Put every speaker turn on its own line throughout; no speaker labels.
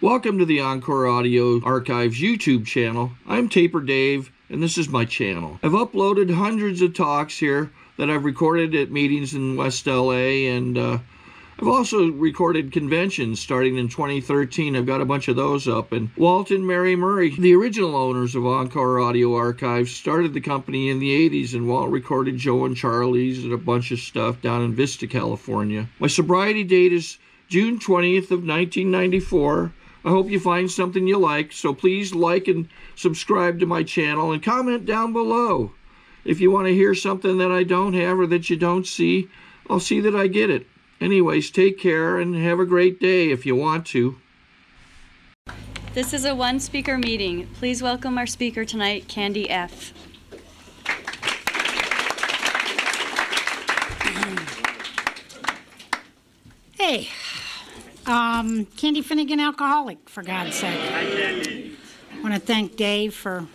Welcome to the Encore Audio Archives YouTube channel. I'm Taper Dave, and this is my channel. I've uploaded hundreds of talks here that I've recorded at meetings in West LA, and I've also recorded conventions starting in 2013. I've got a bunch of those up. And Walt and Mary Murray, the original owners of Encore Audio Archives, started the company in the 80s, and Walt recorded Joe and Charlie's and a bunch of stuff down in Vista, California. My sobriety date is June 20th of 1994. I hope you find something you like, so please like and subscribe to my channel and comment down below. If you want to hear something that I don't have or that you don't see, I'll see that I get it. Anyways, take care and have a great day if you want to.
This is a one-speaker meeting. Please welcome our speaker tonight, Candy F.
Hey, Candy Finnegan alcoholic, for God's sake. I want to thank Dave for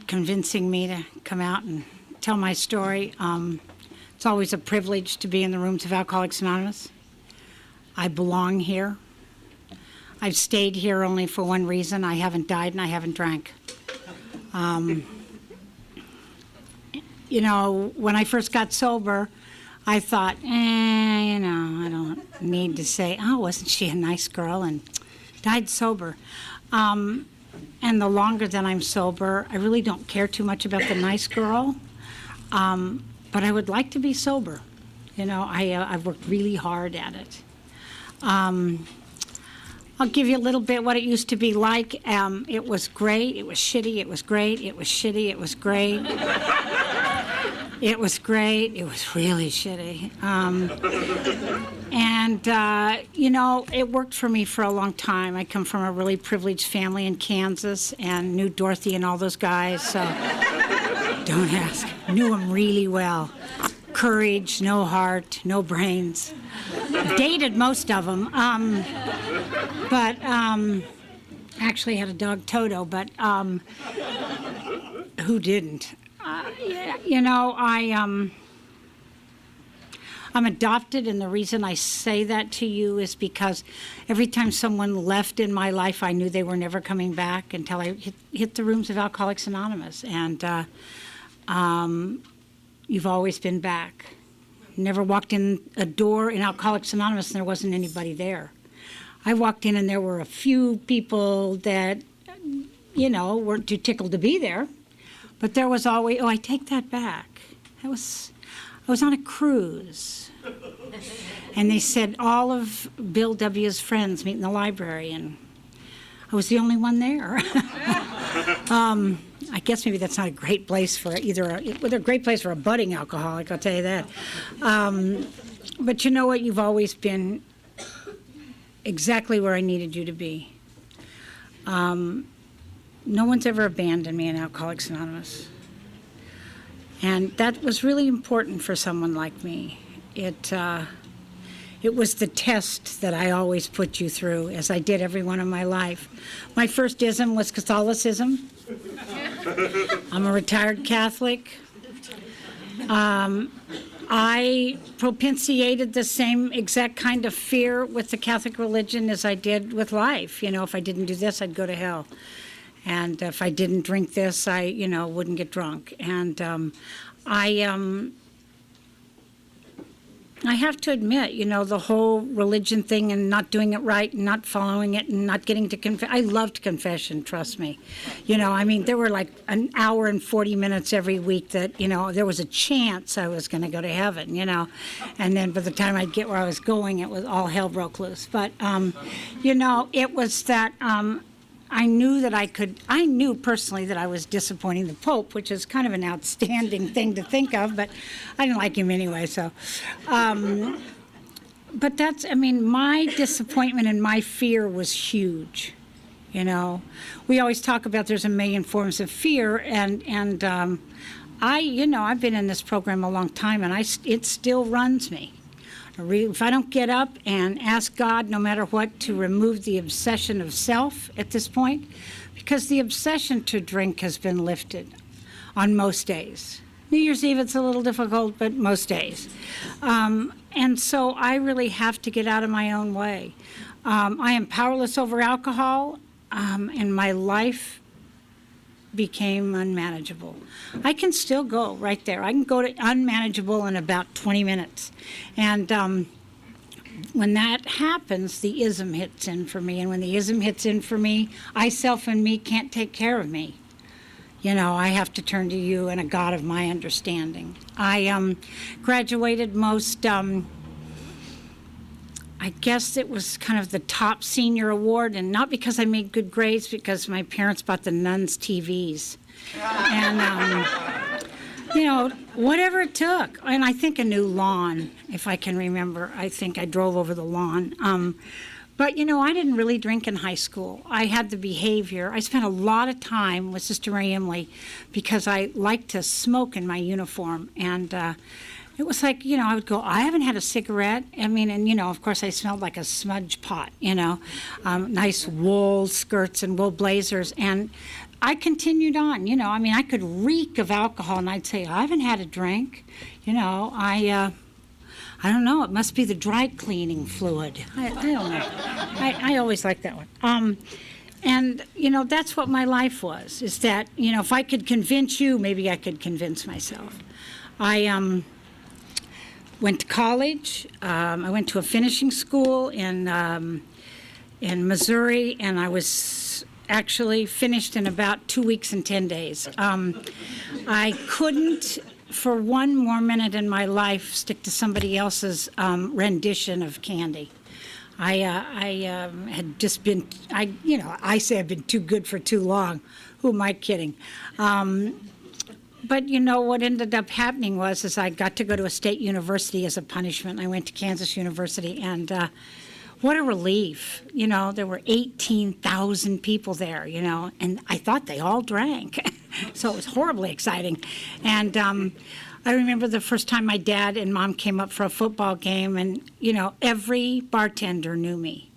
convincing me to come out and tell my story. It's always a privilege to be in the rooms of Alcoholics Anonymous. I belong here. I've stayed here only for one reason. I haven't died and I haven't drank. You know, when I first got sober, I thought, you know, I don't need to say, oh, wasn't she a nice girl, and died sober. And the longer that I'm sober, I really don't care too much about the nice girl, but I would like to be sober. You know, I've worked really hard at it. I'll give you a little bit what it used to be like. It was great, it was shitty, it was great, it was shitty, it was great. It was great. It was really shitty. You know, it worked for me for a long time. I come from a really privileged family in Kansas and knew Dorothy and all those guys, so don't ask. Knew them really well. Courage, no heart, no brains. Dated most of them. Actually had a dog, Toto, but who didn't? You know, I'm adopted, and the reason I say that to you is because every time someone left in my life, I knew they were never coming back until I hit the rooms of Alcoholics Anonymous. And you've always been back. Never walked in a door in Alcoholics Anonymous and there wasn't anybody there. I walked in and there were a few people that, you know, weren't too tickled to be there. But there was always, oh, I take that back. I was on a cruise. And they said all of Bill W.'s friends meet in the library, and I was the only one there. I guess maybe that's not a great place for either, a great place for a budding alcoholic, I'll tell you that. But you know what? You've always been exactly where I needed you to be. No one's ever abandoned me in Alcoholics Anonymous. And that was really important for someone like me. It was the test that I always put you through, as I did every one of my life. My first ism was Catholicism. I'm a retired Catholic. I propitiated the same exact kind of fear with the Catholic religion as I did with life. You know, if I didn't do this, I'd go to hell. And if I didn't drink this, I, you know, wouldn't get drunk. And I have to admit, you know, the whole religion thing and not doing it right and not following it and not getting to confess. I loved confession, trust me. You know, I mean, there were like an hour and 40 minutes every week that, you know, there was a chance I was going to go to heaven, you know. And then by the time I'd get where I was going, it was all hell broke loose. But, you know, it was that I knew personally that I was disappointing the Pope, which is kind of an outstanding thing to think of, but I didn't like him anyway, so. But that's, I mean, my disappointment and my fear was huge, you know. We always talk about there's a million forms of fear, and you know, I've been in this program a long time, and it still runs me. If I don't get up and ask God, no matter what, to remove the obsession of self at this point, because the obsession to drink has been lifted on most days. New Year's Eve, it's a little difficult, but most days. And so I really have to get out of my own way. I am powerless over alcohol, and my life became unmanageable. I can still go right there. I can go to unmanageable in about 20 minutes. And when that happens, the ism hits in for me. And when the ism hits in for me, I, self, and me can't take care of me. You know, I have to turn to you and a God of my understanding. I graduated most, I guess it was kind of the top senior award, and not because I made good grades, because my parents bought the nuns TVs. And, you know, whatever it took. And I think a new lawn, if I can remember. I think I drove over the lawn. But, you know, I didn't really drink in high school. I had the behavior. I spent a lot of time with Sister Mary Emily because I liked to smoke in my uniform. And it was like, you know, I would go, I haven't had a cigarette. I mean, and, you know, of course, I smelled like a smudge pot, you know, nice wool skirts and wool blazers. And I continued on, you know. I mean, I could reek of alcohol, and I'd say, I haven't had a drink. You know, I don't know. It must be the dry cleaning fluid. I don't know. I always liked that one. And, you know, that's what my life was, is that, you know, if I could convince you, maybe I could convince myself. I went to college. I went to a finishing school in Missouri, and I was actually finished in about 2 weeks and 10 days. I couldn't, for one more minute in my life, stick to somebody else's rendition of candy. I had just been, I say I've been too good for too long. Who am I kidding? But you know, what ended up happening was I got to go to a state university as a punishment. I went to Kansas University, and what a relief. You know, there were 18,000 people there, you know, and I thought they all drank. So it was horribly exciting. And I remember the first time my dad and mom came up for a football game, and, you know, every bartender knew me.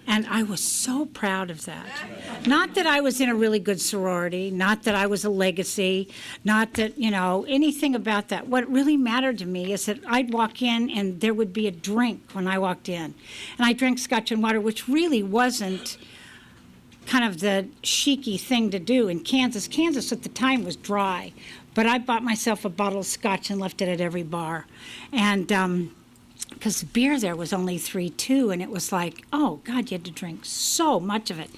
And I was so proud of that. Not that I was in a really good sorority, not that I was a legacy, not that, you know, anything about that. What really mattered to me is that I'd walk in and there would be a drink when I walked in. And I drank scotch and water, which really wasn't kind of the chic-y thing to do in Kansas. Kansas at the time was dry, but I bought myself a bottle of scotch and left it at every bar. And because the beer there was only $3.2, and it was like, oh, God, you had to drink so much of it.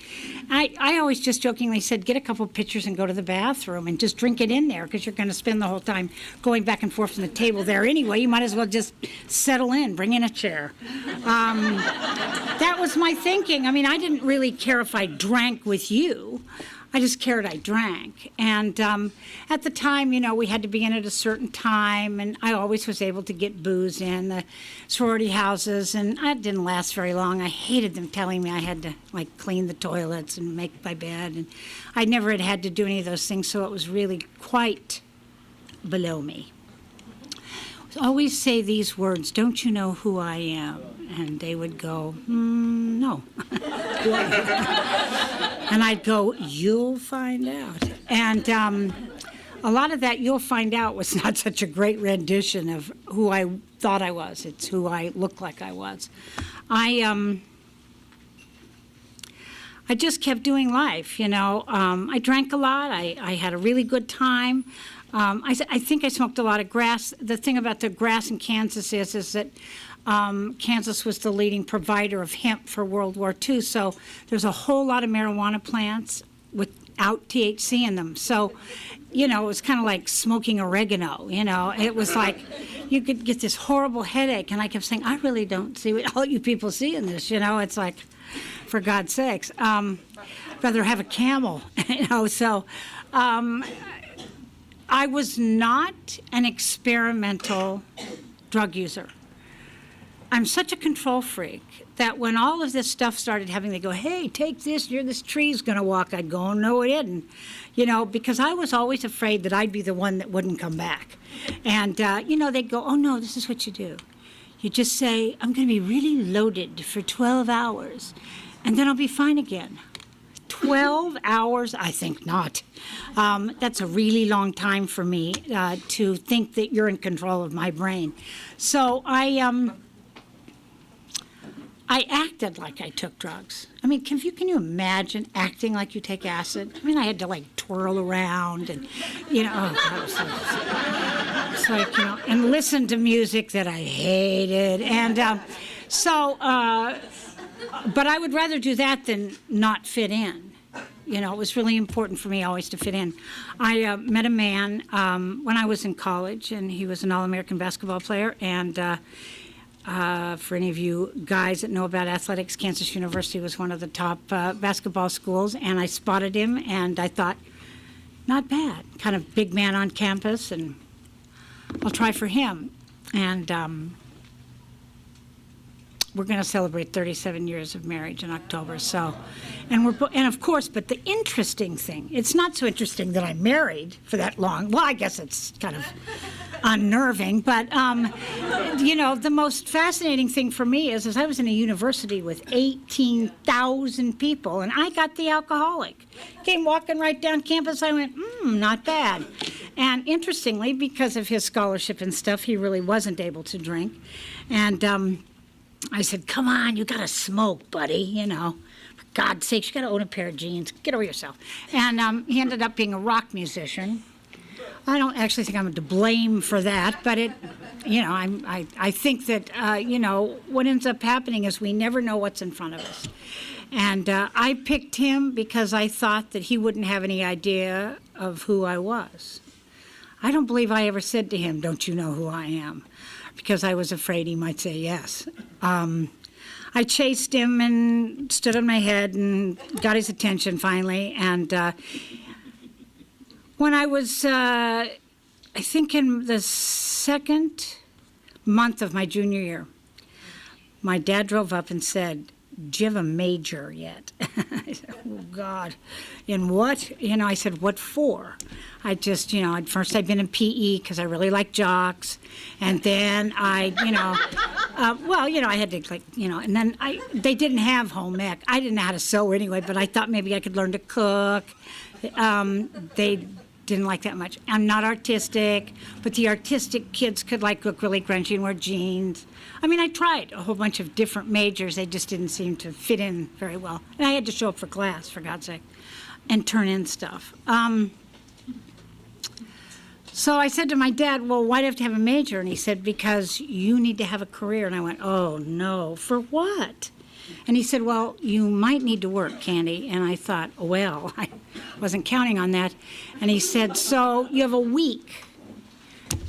I always just jokingly said, get a couple pitchers and go to the bathroom and just drink it in there, because you're going to spend the whole time going back and forth from the table there anyway. You might as well just settle in, bring in a chair. That was my thinking. I mean, I didn't really care if I drank with you. I just cared I drank. And at the time, you know, we had to be in at a certain time, and I always was able to get booze in the sorority houses, and it didn't last very long. I hated them telling me I had to, like, clean the toilets and make my bed, and I never had to do any of those things, so it was really quite below me. I always say these words, don't you know who I am? And they would go, no. And I'd go, you'll find out. And a lot of that you'll find out was not such a great rendition of who I thought I was. It's who I looked like I was. I just kept doing life, you know. I drank a lot. I had a really good time. I think I smoked a lot of grass. The thing about the grass in Kansas is that Kansas was the leading provider of hemp for World War II, so there's a whole lot of marijuana plants without THC in them. So, you know, it was kind of like smoking oregano, you know. It was like you could get this horrible headache, and I kept saying, I really don't see what all you people see in this, you know. It's like, for God's sakes, I'd rather have a camel, you know. So I was not an experimental drug user. I'm such a control freak that when all of this stuff started having, they go, hey, take this, this tree's gonna walk. I'd go, oh, no, it isn't. You know, because I was always afraid that I'd be the one that wouldn't come back. And, you know, they'd go, oh, no, this is what you do. You just say, I'm gonna be really loaded for 12 hours, and then I'll be fine again. 12 hours? I think not. That's a really long time for me to think that you're in control of my brain. So I I acted like I took drugs. I mean, can you imagine acting like you take acid? I mean, I had to like twirl around and, you know, oh, God, it's like, you know, and listen to music that I hated. And but I would rather do that than not fit in. You know, it was really important for me always to fit in. I met a man when I was in college, and he was an All-American basketball player. And for any of you guys that know about athletics, Kansas University was one of the top basketball schools. And I spotted him, and I thought, not bad. Kind of big man on campus, and I'll try for him. And we're going to celebrate 37 years of marriage in October. So, and of course, but the interesting thing, it's not so interesting that I'm married for that long. Well, I guess it's kind of unnerving, but you know, the most fascinating thing for me is I was in a university with 18,000 people, and I got the alcoholic. Came walking right down campus. I went, not bad. And interestingly, because of his scholarship and stuff, he really wasn't able to drink. And I said, come on, you gotta smoke, buddy, you know. For God's sakes, you gotta own a pair of jeans. Get over yourself. And he ended up being a rock musician. I don't actually think I'm to blame for that, but it, you know, I think that, you know, what ends up happening is we never know what's in front of us. And I picked him because I thought that he wouldn't have any idea of who I was. I don't believe I ever said to him, don't you know who I am? Because I was afraid he might say yes. I chased him and stood on my head and got his attention finally. And when I was, I think in the second month of my junior year, my dad drove up and said, do you have a major yet? I said, oh, God. In what? You know, I said, what for? I just, you know, at first I'd been in PE because I really like jocks. And then I, you know, well, you know, I had to, like, you know, and then they didn't have home ec. I didn't know how to sew anyway, but I thought maybe I could learn to cook. They didn't like that much. I'm not artistic, but the artistic kids could, like, look really grungy and wear jeans. I mean, I tried a whole bunch of different majors. They just didn't seem to fit in very well. And I had to show up for class, for God's sake, and turn in stuff. So I said to my dad, well, why do I have to have a major? And he said, because you need to have a career. And I went, oh, no, for what? And he said, well, you might need to work, Candy. And I thought, well, I wasn't counting on that. And he said, so you have a week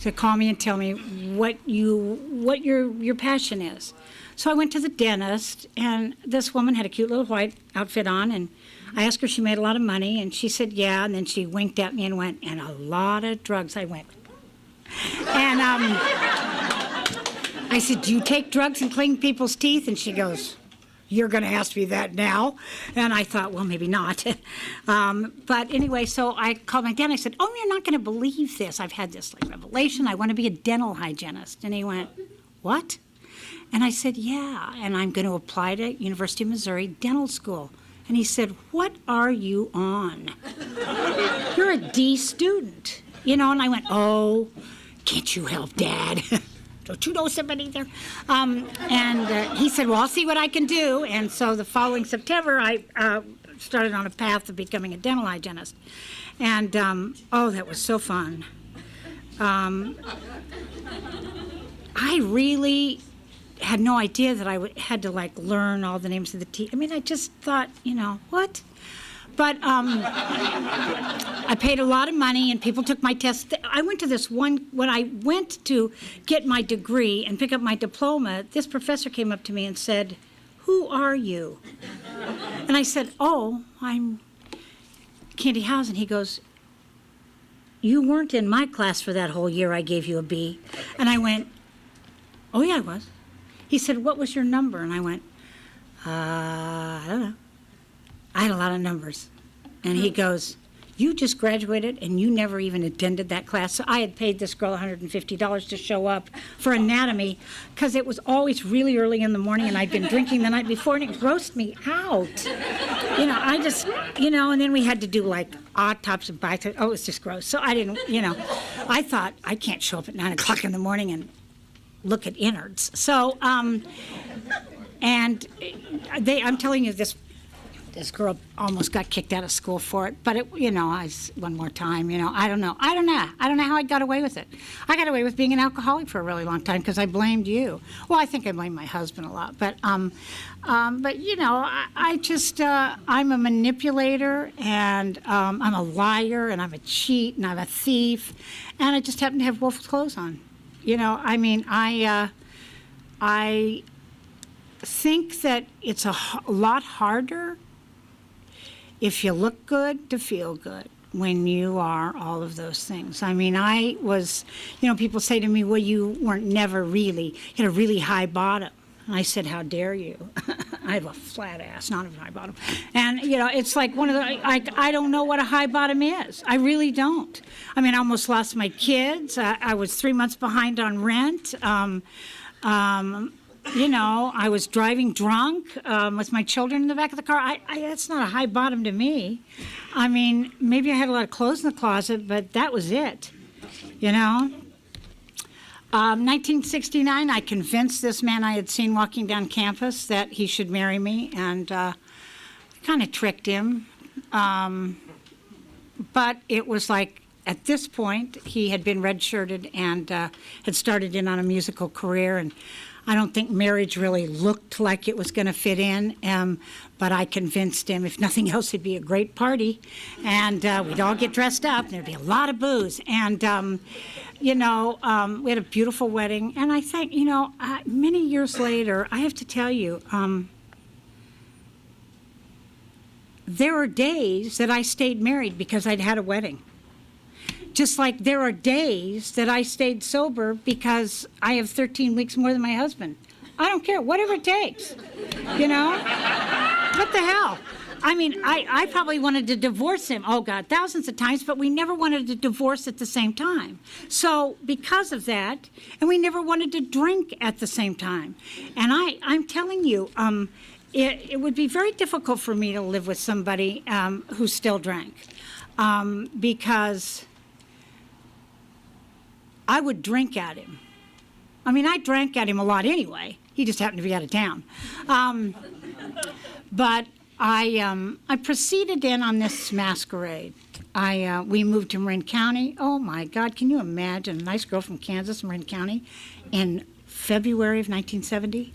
to call me and tell me what your passion is. So I went to the dentist, and this woman had a cute little white outfit on, and I asked her if she made a lot of money, and she said, yeah, and then she winked at me and went, and a lot of drugs. I went, and I said, do you take drugs and clean people's teeth? And she goes, you're going to ask me that now? And I thought, well, maybe not. But anyway, so I called my dad, and I said, oh, you're not going to believe this. I've had this like revelation. I want to be a dental hygienist. And he went, what? And I said, yeah, and I'm going to apply to University of Missouri Dental School. And he said, what are you on? You're a D student. You know, and I went, oh, can't you help, Dad? Don't you know somebody there? And he said, well, I'll see what I can do. And so the following September, I started on a path of becoming a dental hygienist. And, oh, that was so fun. I really had no idea that I had to, like, learn all the names of the teeth. I mean, I just thought, you know, what? But I paid a lot of money, and people took my test. I went to this one, when I went to get my degree and pick up my diploma, this professor came up to me and said, who are you? And I said, oh, I'm Candy Housen. He goes, you weren't in my class for that whole year. I gave you a B. And I went, oh, yeah, I was. He said, what was your number? And I went, I don't know. I had a lot of numbers. And he goes, you just graduated and you never even attended that class. So I had paid this girl $150 to show up for anatomy because it was always really early in the morning and I'd been drinking the night before and it grossed me out. You know, I just, you know, and then we had to do like autopsy and biopsy. Oh, it was just gross. So I didn't, you know, I thought I can't show up at 9 o'clock in the morning and look at innards. So And I'm telling you, this girl almost got kicked out of school for it, but one more time, I don't know how I got away with it. I got away with being an alcoholic for a really long time because I blamed you. Well, I think I blamed my husband a lot, but I just, I'm a manipulator, and I'm a liar, and I'm a cheat, and I'm a thief, and I just happen to have wolf clothes on. I think that it's a lot harder if you look good to feel good when you are all of those things. I was, people say to me, well, you weren't never really, you had a really high bottom. And I said, how dare you? I have a flat ass, not a high bottom. And, it's like one of the, I don't know what a high bottom is. I really don't. I almost lost my kids. I was 3 months behind on rent. I was driving drunk with my children in the back of the car. That's not a high bottom to me. Maybe I had a lot of clothes in the closet, but that was it, 1969, I convinced this man I had seen walking down campus that he should marry me, and kind of tricked him. But it was like, at this point, he had been redshirted and had started in on a musical career, and I don't think marriage really looked like it was going to fit in, but I convinced him, if nothing else, it'd be a great party, and we'd all get dressed up, and there'd be a lot of booze, and, we had a beautiful wedding, and I think, many years later, I have to tell you, there are days that I stayed married because I'd had a wedding. Just like there are days that I stayed sober because I have 13 weeks more than my husband. I don't care, whatever it takes, What the hell? I probably wanted to divorce him, oh God, thousands of times, but we never wanted to divorce at the same time. So because of that, and we never wanted to drink at the same time. And I'm telling you, it would be very difficult for me to live with somebody who still drank, because I would drink at him. I drank at him a lot anyway. He just happened to be out of town. But I proceeded in on this masquerade. We moved to Marin County. Oh my God, can you imagine a nice girl from Kansas, Marin County, in February of 1970?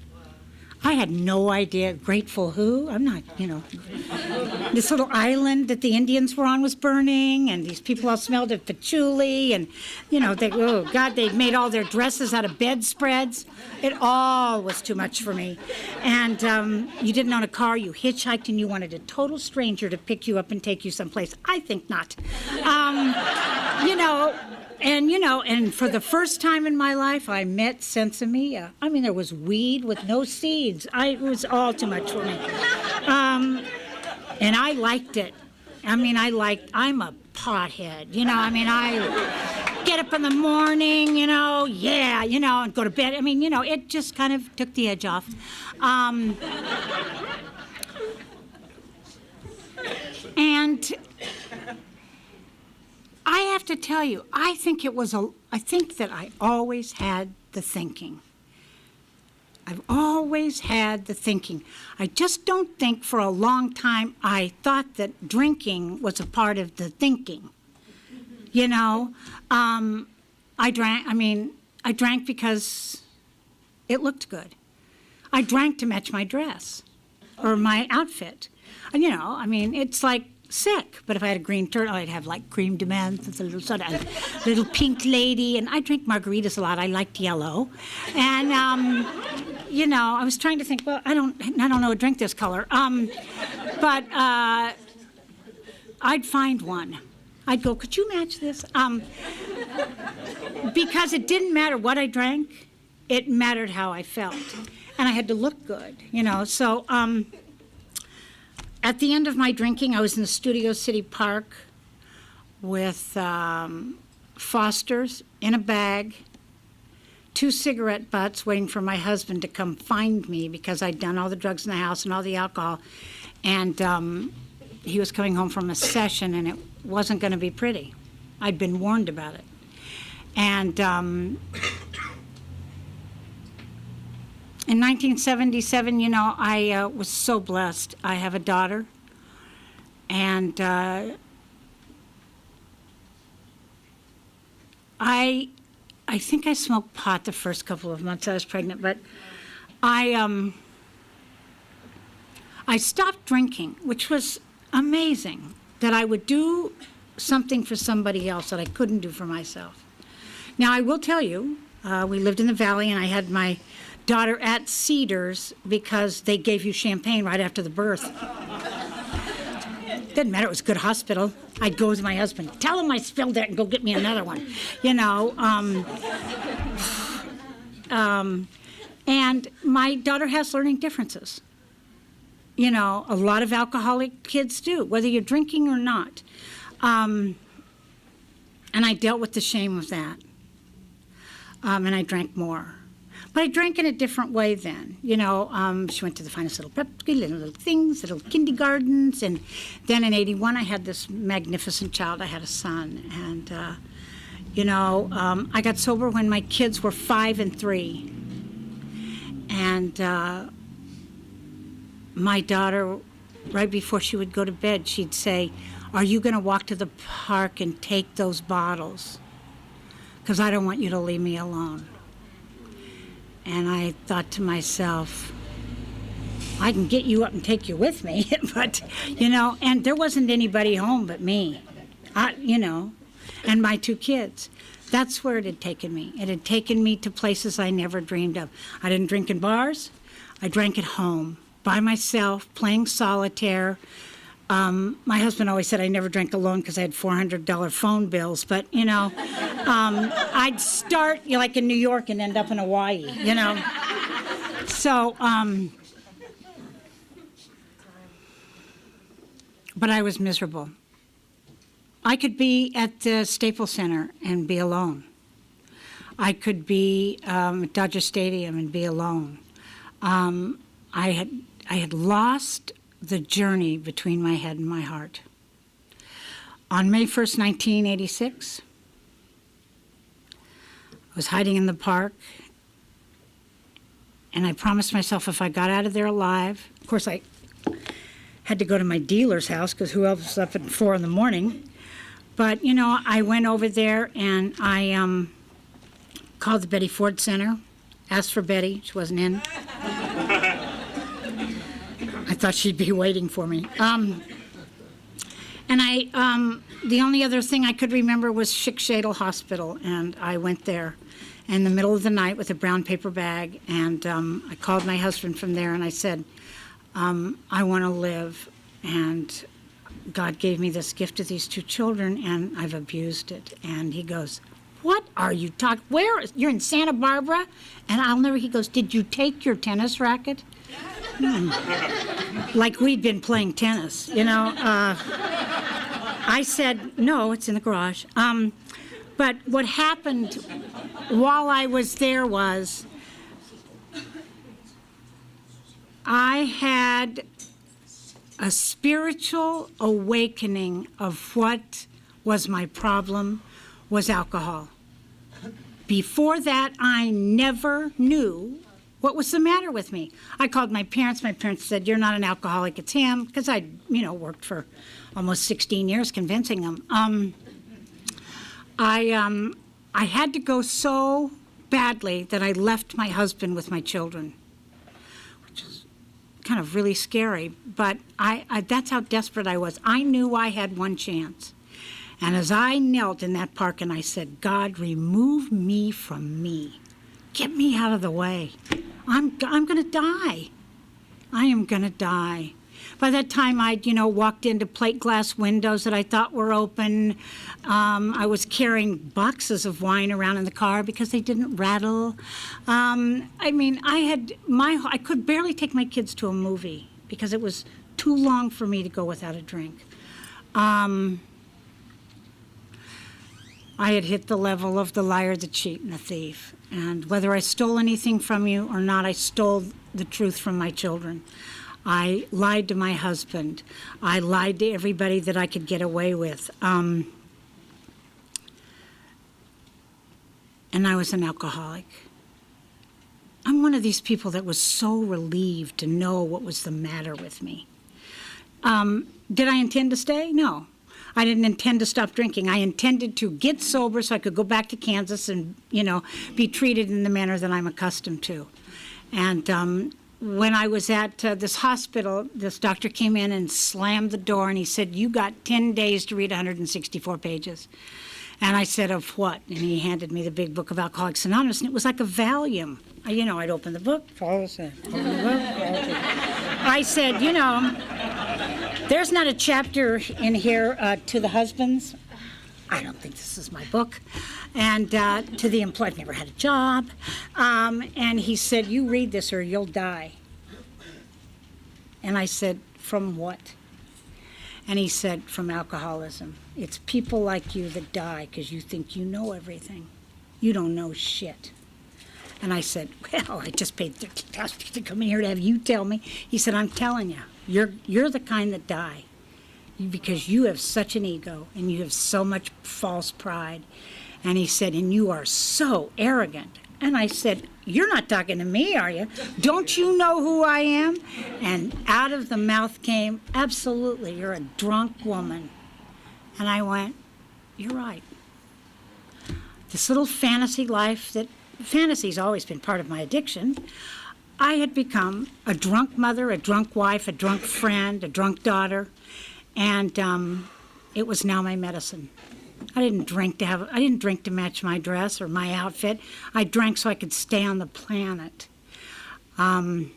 I had no idea. Grateful who? I'm not, This little island that the Indians were on was burning, and these people all smelled of patchouli, and, they'd made all their dresses out of bedspreads. It all was too much for me. And you didn't own a car, you hitchhiked, and you wanted a total stranger to pick you up and take you someplace. I think not. And for the first time in my life, I met Sensimilla. There was weed with no seeds. It was all too much for me. And I liked it. I'm a pothead, I get up in the morning, and go to bed. It just kind of took the edge off. And I have to tell you, I think that I always had the thinking. I've always had the thinking. I just don't think for a long time I thought that drinking was a part of the thinking. I drank because it looked good. I drank to match my dress or my outfit. And, it's like sick. But if I had a green turtle, I'd have like cream de menthe with a little soda, a little pink lady. And I drink margaritas a lot. I liked yellow. And, I was trying to think, well, I don't know a drink this color. But I'd find one. I'd go, could you match this? Because it didn't matter what I drank. It mattered how I felt. And I had to look good, So at the end of my drinking, I was in the Studio City Park with Foster's in a bag, 2 cigarette butts waiting for my husband to come find me because I'd done all the drugs in the house and all the alcohol. And he was coming home from a session, and it wasn't going to be pretty. I'd been warned about it. And In 1977, you know, I was so blessed. I have a daughter, and I think I smoked pot the first couple of months I was pregnant, but I stopped drinking, which was amazing, that I would do something for somebody else that I couldn't do for myself. Now, I will tell you, we lived in the Valley, and I had my daughter at Cedars because they gave you champagne right after the birth. Didn't matter, it was a good hospital. I'd go with my husband, tell him I spilled it and go get me another one, you know. And my daughter has learning differences. You know, a lot of alcoholic kids do, whether you're drinking or not. And I dealt with the shame of that. And I drank more. But I drank in a different way then. You know, she went to the finest little prep school, little things, little kindergartens. And then in '81, I had this magnificent child. I had a son. And, you know, I got sober when my kids were 5 and 3. And my daughter, right before she would go to bed, she'd say, "Are you going to walk to the park and take those bottles? Because I don't want you to leave me alone." And I thought to myself, I can get you up and take you with me, but, you know, and there wasn't anybody home but me, you know, and my 2 kids. That's where it had taken me. It had taken me to places I never dreamed of. I didn't drink in bars. I drank at home, by myself, playing solitaire. My husband always said I never drank alone because I had $400 phone bills, but, you know, I'd start, you know, like in New York and end up in Hawaii, you know. So, but I was miserable. I could be at the Staples Center and be alone. I could be at Dodger Stadium and be alone. I had lost the journey between my head and my heart. On May 1st, 1986, I was hiding in the park, and I promised myself if I got out of there alive, of course I had to go to my dealer's house because who else was up at 4 in the morning, but you know, I went over there and I called the Betty Ford Center, asked for Betty, she wasn't in. I thought she'd be waiting for me. And the only other thing I could remember was Schick-Shadel Hospital, and I went there in the middle of the night with a brown paper bag, and I called my husband from there, and I said, I want to live, and God gave me this gift of these 2 children, and I've abused it. And he goes, "What are you talking? Where? You're in Santa Barbara?" And I'll never, he goes, "Did you take your tennis racket?" Like we'd been playing tennis, you know. I said, "No, it's in the garage." But what happened while I was there was I had a spiritual awakening of what was my problem was alcohol. Before that, I never knew what was the matter with me. I called my parents. My parents said, "You're not an alcoholic, it's him," because I, you know, worked for almost 16 years convincing them. I had to go so badly that I left my husband with my children, which is kind of really scary, but that's how desperate I was. I knew I had one chance. And as I knelt in that park and I said, "God, remove me from me. Get me out of the way. I'm going to die. I am going to die." By that time, I'd, you know, walked into plate glass windows that I thought were open. I was carrying boxes of wine around in the car because they didn't rattle. I mean, I could barely take my kids to a movie because it was too long for me to go without a drink. I had hit the level of the liar, the cheat, and the thief. And whether I stole anything from you or not, I stole the truth from my children. I lied to my husband. I lied to everybody that I could get away with. And I was an alcoholic. I'm one of these people that was so relieved to know what was the matter with me. Did I intend to stay? No. I didn't intend to stop drinking. I intended to get sober so I could go back to Kansas and, be treated in the manner that I'm accustomed to. And when I was at this hospital, this doctor came in and slammed the door, and he said, "You got 10 days to read 164 pages. And I said, "Of what?" And he handed me the big book of Alcoholics Anonymous, and it was like a Valium. I'd open the book, follow the same, open the book, follow the same. I said, there's not a chapter in here to the husbands. I don't think this is my book. And to the employee, I've never had a job. And he said, "You read this or you'll die." And I said, "From what?" And he said, "From alcoholism. It's people like you that die because you think you know everything. You don't know shit." And I said, "Well, I just paid $30,000 to come in here to have you tell me." He said, "I'm telling you, you're the kind that die because you have such an ego and you have so much false pride." And he said, "And you are so arrogant." And I said, "You're not talking to me, are you? Don't you know who I am?" And out of the mouth came, "Absolutely, you're a drunk woman." And I went, "You're right." This little fantasy life fantasy's always been part of my addiction. I had become a drunk mother, a drunk wife, a drunk friend, a drunk daughter, and it was now my medicine. I didn't drink to match my dress or my outfit. I drank so I could stay on the planet. I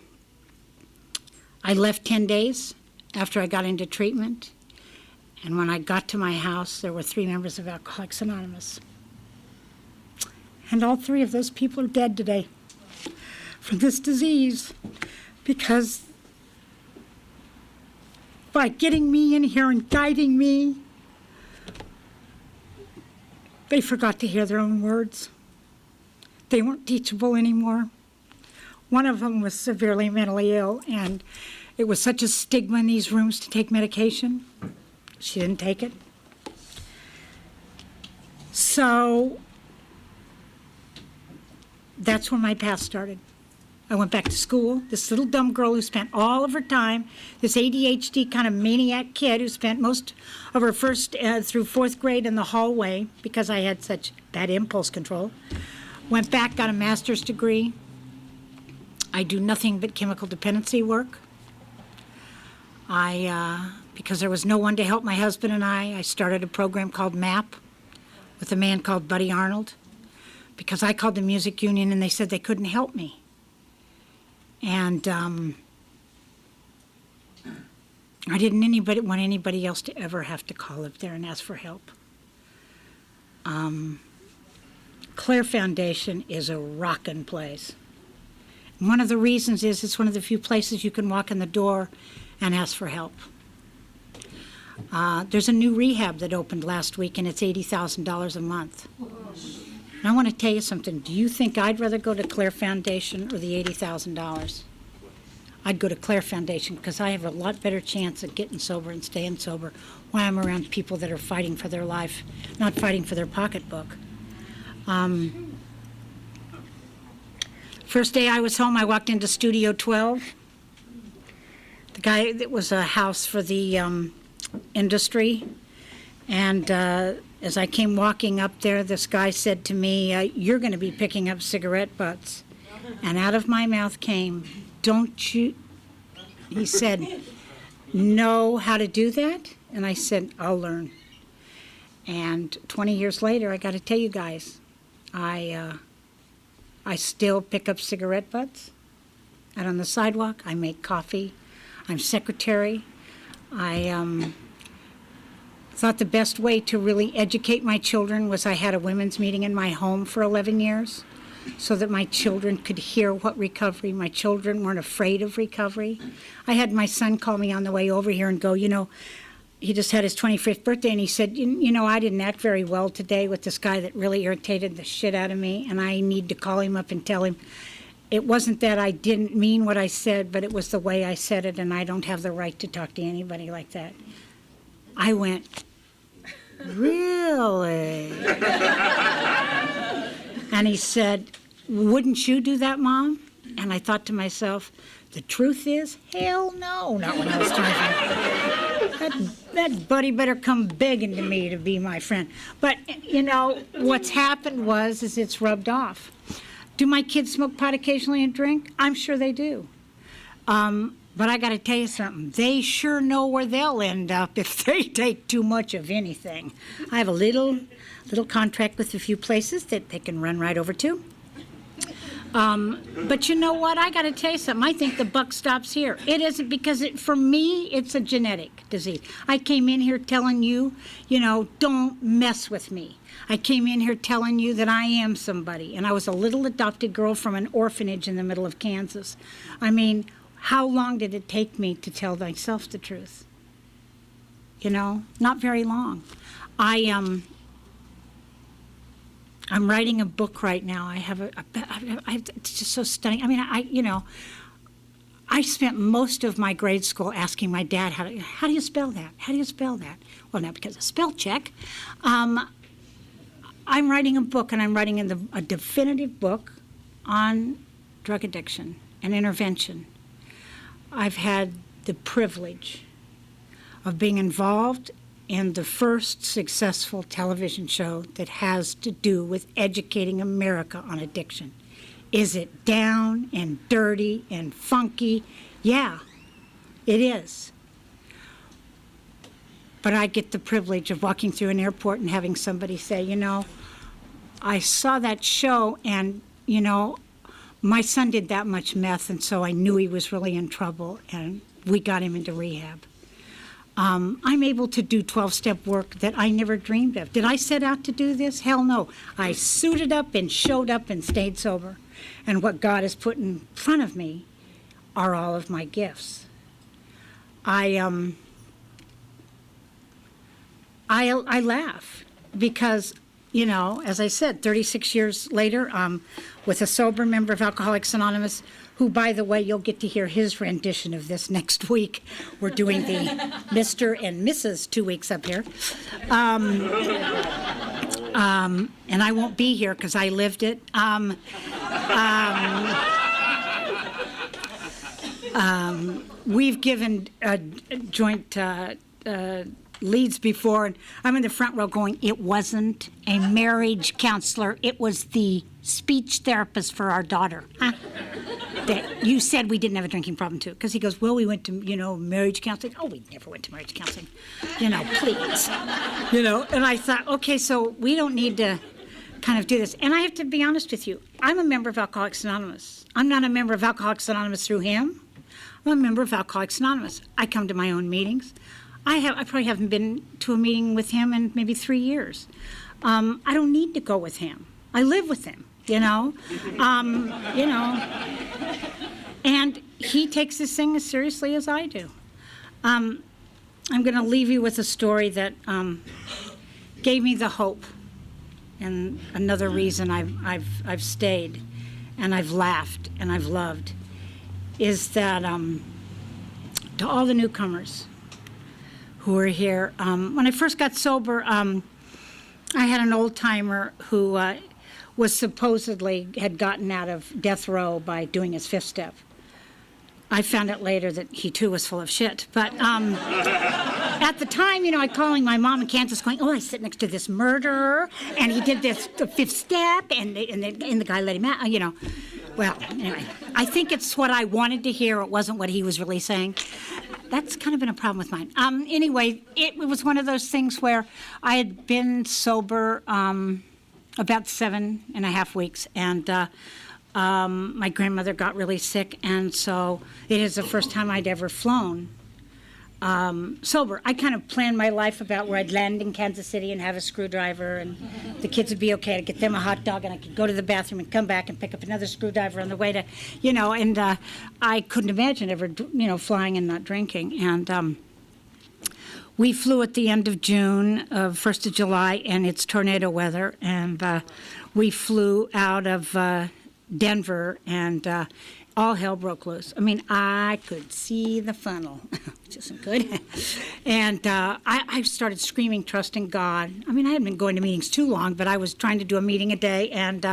left 10 days after I got into treatment, and when I got to my house, there were 3 members of Alcoholics Anonymous. And all 3 of those people are dead today from this disease because by getting me in here and guiding me, they forgot to hear their own words. They weren't teachable anymore. One of them was severely mentally ill, and it was such a stigma in these rooms to take medication. She didn't take it. So that's when my past started. I went back to school. This little dumb girl who spent all of her time, this ADHD kind of maniac kid who spent most of her first through 4th grade in the hallway because I had such bad impulse control, went back, got a master's degree. I do nothing but chemical dependency work. Because there was no one to help my husband and I started a program called MAP with a man called Buddy Arnold, because I called the music union and they said they couldn't help me. And I didn't want anybody else to ever have to call up there and ask for help. Claire Foundation is a rockin' place. One of the reasons is it's one of the few places you can walk in the door and ask for help. There's a new rehab that opened last week, and it's $80,000 a month. And I want to tell you something. Do you think I'd rather go to Claire Foundation or the $80,000? I'd go to Claire Foundation because I have a lot better chance of getting sober and staying sober while I'm around people that are fighting for their life, not fighting for their pocketbook. First day I was home, I walked into Studio 12. The guy, it was a house for the industry, and as I came walking up there, this guy said to me, "You're going to be picking up cigarette butts." And out of my mouth came, "Don't you," he said, "know how to do that?" And I said, "I'll learn." And 20 years later, I got to tell you guys, I still pick up cigarette butts out on the sidewalk. I make coffee. I'm secretary. I thought the best way to really educate my children was I had a women's meeting in my home for 11 years so that my children could hear what recovery, my children weren't afraid of recovery. I had my son call me on the way over here and go, he just had his 25th birthday, and he said, I didn't act very well today with this guy that really irritated the shit out of me, and I need to call him up and tell him it wasn't that I didn't mean what I said, but it was the way I said it, and I don't have the right to talk to anybody like that. I went, "Really?" And he said, "Wouldn't you do that, Mom?" And I thought to myself, the truth is, hell no, not when I was 25. That buddy better come begging to me to be my friend. But, you know, what's happened is it's rubbed off. Do my kids smoke pot occasionally and drink? I'm sure they do. But I got to tell you something. They sure know where they'll end up if they take too much of anything. I have a little contract with a few places that they can run right over to. But you know what? I got to tell you something. I think the buck stops here. It isn't because, for me, it's a genetic disease. I came in here telling you, don't mess with me. I came in here telling you that I am somebody. And I was a little adopted girl from an orphanage in the middle of Kansas. I mean, how long did it take me to tell myself the truth? Not very long. I'm writing a book right now. I have it's just so stunning. I mean, I spent most of my grade school asking my dad, how do you spell that? How do you spell that? Well, not because of spell check. I'm writing a book, and I'm writing a definitive book on drug addiction and intervention. I've had the privilege of being involved in the first successful television show that has to do with educating America on addiction. Is it down and dirty and funky? Yeah, it is. But I get the privilege of walking through an airport and having somebody say, I saw that show and, my son did that much meth, and so I knew he was really in trouble, and we got him into rehab. I'm able to do 12-step work that I never dreamed of. Did I set out to do this? Hell no. I suited up and showed up and stayed sober. And what God has put in front of me are all of my gifts. I laugh because, as I said, 36 years later, with a sober member of Alcoholics Anonymous, who, by the way, you'll get to hear his rendition of this next week. We're doing the Mr. and Mrs. 2 weeks up here. And I won't be here because I lived it. We've given joint leads before, and I'm in the front row going, it wasn't a marriage counselor, it was the speech therapist for our daughter. Huh? That you said we didn't have a drinking problem too. Because he goes, well, we went to, marriage counseling. Oh, we never went to marriage counseling. Please. And I thought, okay, so we don't need to kind of do this. And I have to be honest with you. I'm a member of Alcoholics Anonymous. I'm not a member of Alcoholics Anonymous through him. I'm a member of Alcoholics Anonymous. I come to my own meetings. I probably haven't been to a meeting with him in maybe 3 years. I don't need to go with him. I live with him, And he takes this thing as seriously as I do. I'm going to leave you with a story that gave me the hope, and another reason I've stayed, and I've laughed, and I've loved, is that to all the newcomers who are here, when I first got sober, I had an old-timer who was supposedly had gotten out of death row by doing his 5th step. I found out later that he too was full of shit. But at the time, I'd calling my mom in Kansas going, oh, I sit next to this murderer, and he did the 5th step, and the guy let him out, Well, anyway, I think it's what I wanted to hear. It wasn't what he was really saying. That's kind of been a problem with mine. Anyway, it was one of those things where I had been sober about 7.5 weeks, and my grandmother got really sick, and so it is the first time I'd ever flown sober. I kind of planned my life about where I'd land in Kansas City and have a screwdriver, and the kids would be okay. I'd get them a hot dog, and I could go to the bathroom and come back and pick up another screwdriver on the way to, and I couldn't imagine ever, flying and not drinking. And we flew at the end of June, 1st of July, and it's tornado weather, and we flew out of Denver, and all hell broke loose. I mean, I could see the funnel, which isn't good. And I started screaming, trusting God. I mean, I hadn't been going to meetings too long, but I was trying to do a meeting a day, and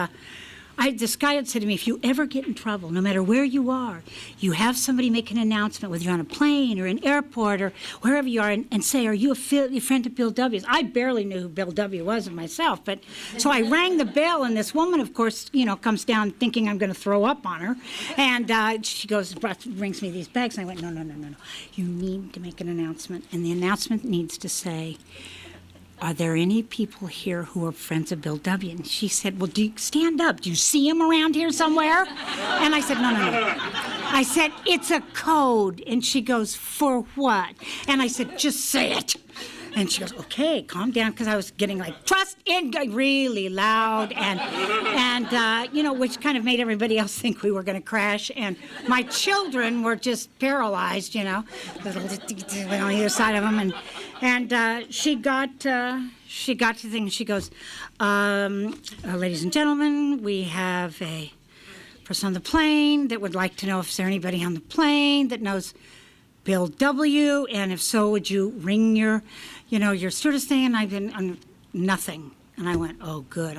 this guy had said to me, if you ever get in trouble, no matter where you are, you have somebody make an announcement, whether you're on a plane or an airport or wherever you are, and say, are you a friend of Bill W.'s? I barely knew who Bill W. was myself, but so I rang the bell, and this woman, of course, comes down thinking I'm going to throw up on her, and she goes, brings me these bags, and I went, no. You need to make an announcement, and the announcement needs to say, are there any people here who are friends of Bill W.? And she said, well, do you stand up? Do you see him around here somewhere? And I said, no. I said, it's a code. And she goes, for what? And I said, just say it. And she goes, okay, calm down, because I was getting like, trust in God, really loud, and which kind of made everybody else think we were going to crash. And my children were just paralyzed, on either side of them. And she got to the thing, and she goes, ladies and gentlemen, we have a person on the plane that would like to know if there's anybody on the plane that knows Bill W., and if so, would you ring your stewardess thing? And I've been on nothing. And I went, oh, good.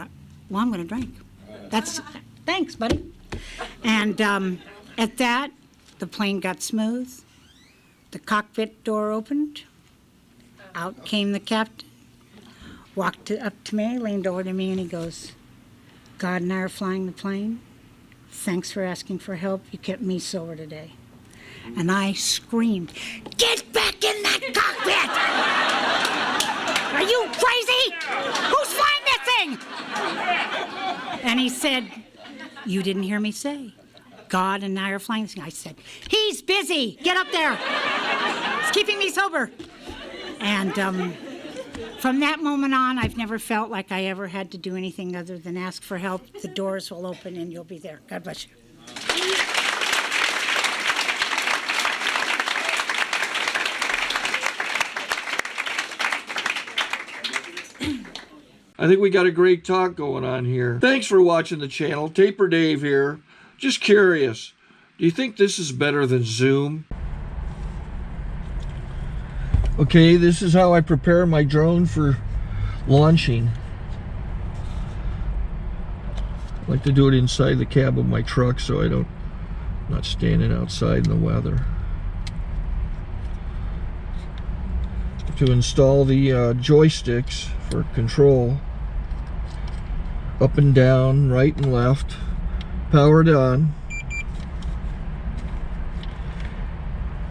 Well, I'm going to drink. Thanks, buddy. And at that, the plane got smooth. The cockpit door opened. Out came the captain. Walked up to me, leaned over to me, and he goes, God and I are flying the plane. Thanks for asking for help. You kept me sober today. And I screamed, get back in that cockpit! Are you crazy? Who's flying that thing? And he said, you didn't hear me say, God and I are flying this thing. I said, he's busy. Get up there. It's keeping me sober. And from that moment on, I've never felt like I ever had to do anything other than ask for help. The doors will open and you'll be there. God bless you.
I think we got a great talk going on here. Thanks for watching the channel. Taper Dave here. Just curious, do you think this is better than Zoom? Okay, this is how I prepare my drone for launching. I like to do it inside the cab of my truck so I'm not standing outside in the weather. To install the joysticks for control, up and down, right and left, powered on.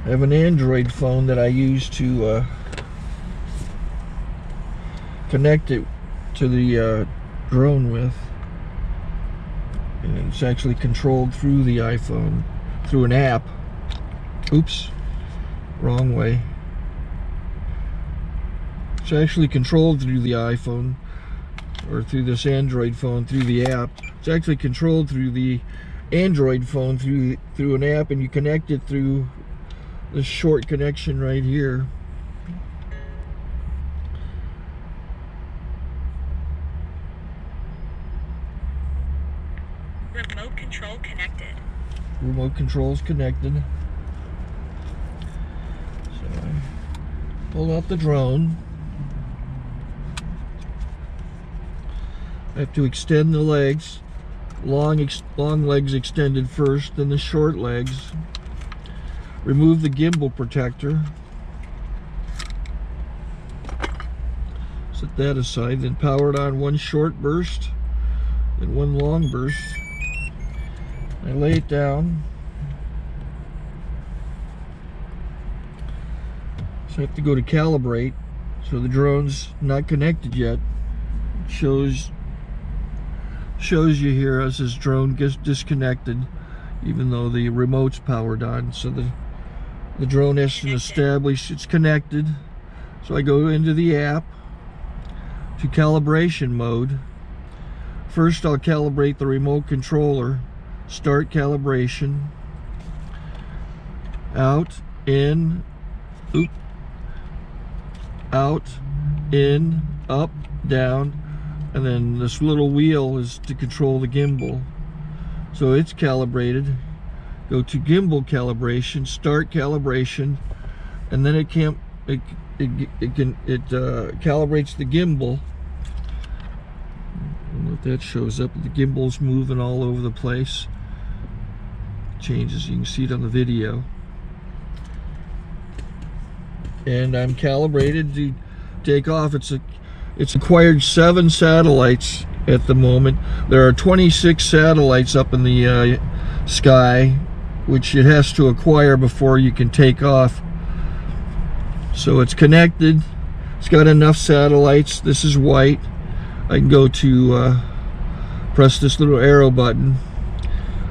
I have an Android phone that I use to connect it to the drone with, and it's actually controlled through the iPhone, through an app. Oops, wrong way. It's actually controlled through the iPhone, or through this Android phone, through the app. It's actually controlled through the Android phone, through an app, and you connect it through this short connection right here.
Remote control connected.
Remote control's connected. So I pull out the drone. I have to extend the legs, long legs extended first, then the short legs. Remove the gimbal protector. Set that aside, then power it on one short burst, then one long burst. I lay it down. So I have to go to calibrate. So the drone's not connected yet. It shows you here as this drone gets disconnected, even though the remote's powered on. So the drone has to establish it's connected. So I go into the app to calibration mode. First I'll calibrate the remote controller. Start calibration. Out, in, oop, out, in, up, down. And then this little wheel is to control the gimbal. So it's calibrated. Go to gimbal calibration, start calibration, and then it calibrates the gimbal. what that shows up. The gimbal's moving all over the place. Changes, you can see it on the video. And I'm calibrated to take off. It's acquired 7 satellites at the moment. There are 26 satellites up in the sky, which it has to acquire before you can take off. So it's connected. It's got enough satellites. This is white. I can go to press this little arrow button,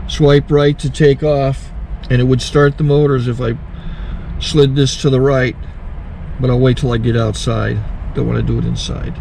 swipe right to take off, and it would start the motors if I slid this to the right, but I'll wait till I get outside. Don't want to do it inside.